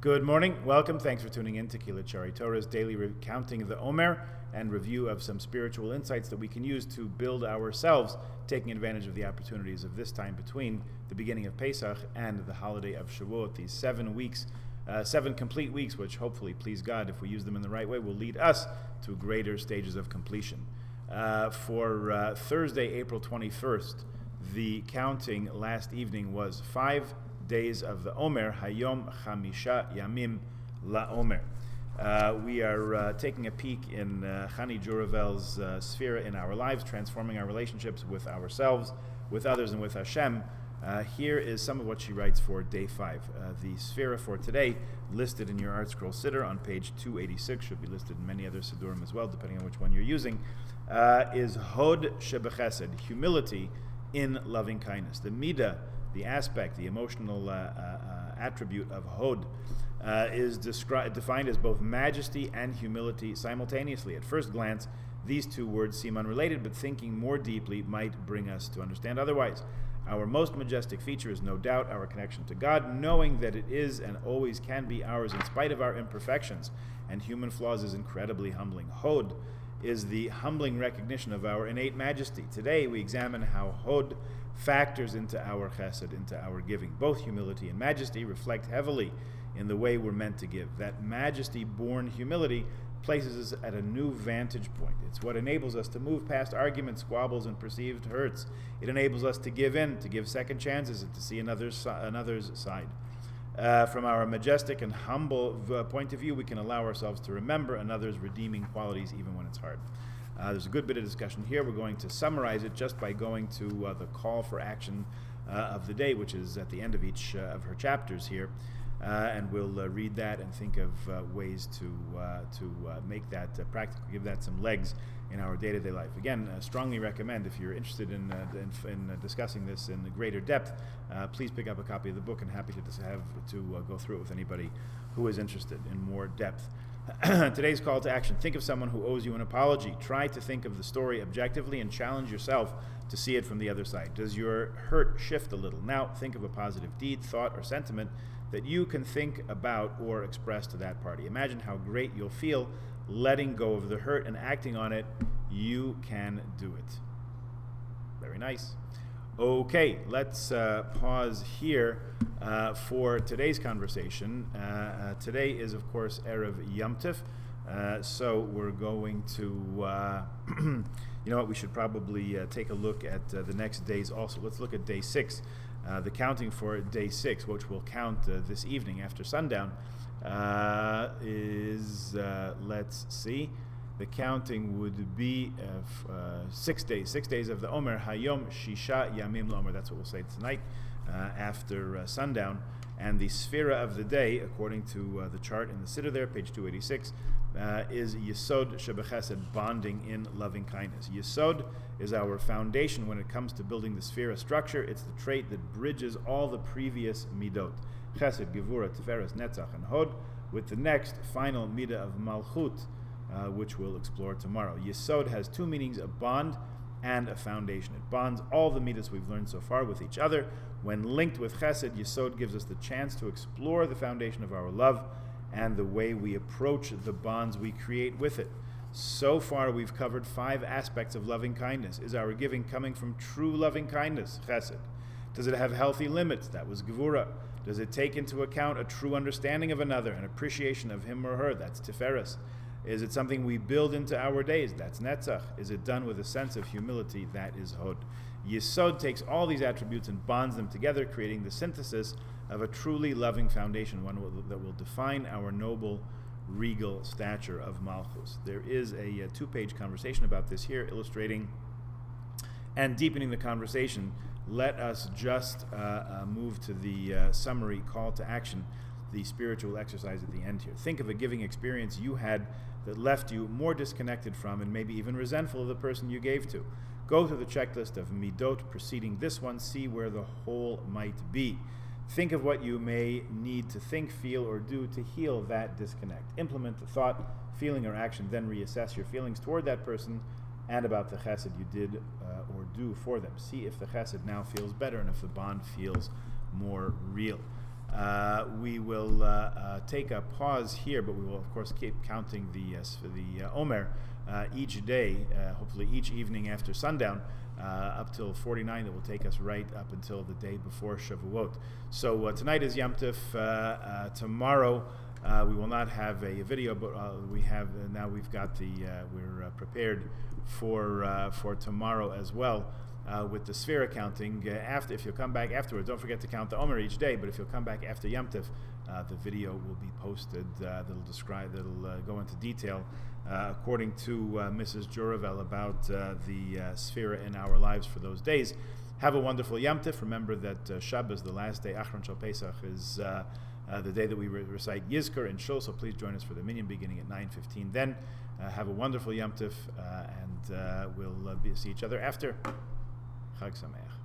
Good morning. Welcome. Thanks for tuning in to Kilachari Torah's daily recounting of the Haomer and review of some spiritual insights that we can use to build ourselves, taking advantage of the opportunities of this time between the beginning of Pesach and the holiday of Shavuot. These 7 weeks, 7 complete weeks, which hopefully, please God, if we use them in the right way, will lead us to greater stages of completion. For Thursday, April 21st, the counting last evening was 5 days of the Haomer, Hayom Chamisha Yamim LaOmer. We are taking a peek in Chani Juravel's Sefirat in our lives, transforming our relationships with ourselves, with others, and with Hashem. Here is some of what she writes for day 5. The Sefirat for today, listed in your Art Scroll Siddur on page 286, should be listed in many other Siddurim as well, depending on which one you're using, is Hod Shebechesed, humility in loving kindness. The Midah, the aspect, the emotional attribute of Hod is defined as both majesty and humility simultaneously. At first glance, these two words seem unrelated, but thinking more deeply might bring us to understand otherwise. Our most majestic feature is no doubt our connection to God, knowing that it is and always can be ours in spite of our imperfections and human flaws is incredibly humbling. Hod is the humbling recognition of our innate majesty. Today we examine how Hod factors into our chesed, into our giving. Both humility and majesty reflect heavily in the way we're meant to give. That majesty-born humility places us at a new vantage point. It's what enables us to move past arguments, squabbles, and perceived hurts. It enables us to give in, to give second chances, and to see another's side. From our majestic and humble point of view, we can allow ourselves to remember another's redeeming qualities even when it's hard. There's a good bit of discussion here. We're going to summarize it just by going to the call for action of the day, which is at the end of each of her chapters here. And we'll read that and think of ways to make that practical, give that some legs in our day-to-day life. Again, strongly recommend, if you're interested in discussing this in greater depth, please pick up a copy of the book, and happy to go through it with anybody who is interested in more depth. Today's call to action: think of someone who owes you an apology. Try to think of the story objectively and challenge yourself to see it from the other side. Does your hurt shift a little? Now think of a positive deed, thought, or sentiment that you can think about or express to that party. Imagine how great you'll feel letting go of the hurt and acting on it. You can do it. Very nice. Okay, let's pause here for today's conversation. Today is, of course, Erev Yom Tif, so we're going to, you know what, we should probably take a look at the next days also. Let's look at day 6. The counting for day 6, which we'll count this evening after sundown, is, let's see, the counting would be 6 days. 6 days of the Haomer, Hayom Shisha Yamim LaOmer. That's what we'll say tonight after sundown. And the Sefirat of the day, according to the chart in the Siddur there, page 286, is Yesod Shebechesed, bonding in loving kindness. Yesod is our foundation when it comes to building the Sefirat structure. It's the trait that bridges all the previous midot, Chesed, Gevura, Tiferes, Netzach, and Hod, with the next final midah of Malchut, which we'll explore tomorrow. Yesod has 2 meanings: a bond and a foundation. It bonds all the midas we've learned so far with each other. When linked with Chesed, Yesod gives us the chance to explore the foundation of our love and the way we approach the bonds we create with it. So far, we've covered 5 aspects of loving kindness. Is our giving coming from true loving kindness, Chesed? Does it have healthy limits? That was Gevura. Does it take into account a true understanding of another, an appreciation of him or her? That's Tiferes. Is it something we build into our days? That's Netzach. Is it done with a sense of humility? That is Hod. Yesod takes all these attributes and bonds them together, creating the synthesis of a truly loving foundation, one that will define our noble, regal stature of Malchus. There is a 2-page conversation about this here, illustrating and deepening the conversation. Let us just move to the summary call to action, the spiritual exercise at the end here. Think of a giving experience you had that left you more disconnected from and maybe even resentful of the person you gave to. Go through the checklist of midot preceding this one, see where the hole might be. Think of what you may need to think, feel, or do to heal that disconnect. Implement the thought, feeling, or action, then reassess your feelings toward that person and about the chesed you did or do for them. See if the chesed now feels better and if the bond feels more real. We will take a pause here, but we will of course keep counting the Omer each day, hopefully each evening after sundown, up till 49. That will take us right up until the day before Shavuot. So tonight is Yom Tov. Tomorrow we will not have a video, but we have now. We've got we're prepared for tomorrow as well. With the Sefirat counting, if you'll come back afterwards, don't forget to count the Omer each day. But if you'll come back after Yom Tov, the video will be posted. That'll go into detail, according to Mrs. Juravel, about the Sefirat in our lives for those days. Have a wonderful Yom Tov. Remember that Shabbos, the last day, Achron Shal Pesach, is the day that we recite Yizkor in Shul. So please join us for the minyan beginning at 9:15. Then have a wonderful Yom Tov, and we'll see each other after. Chag Sameach.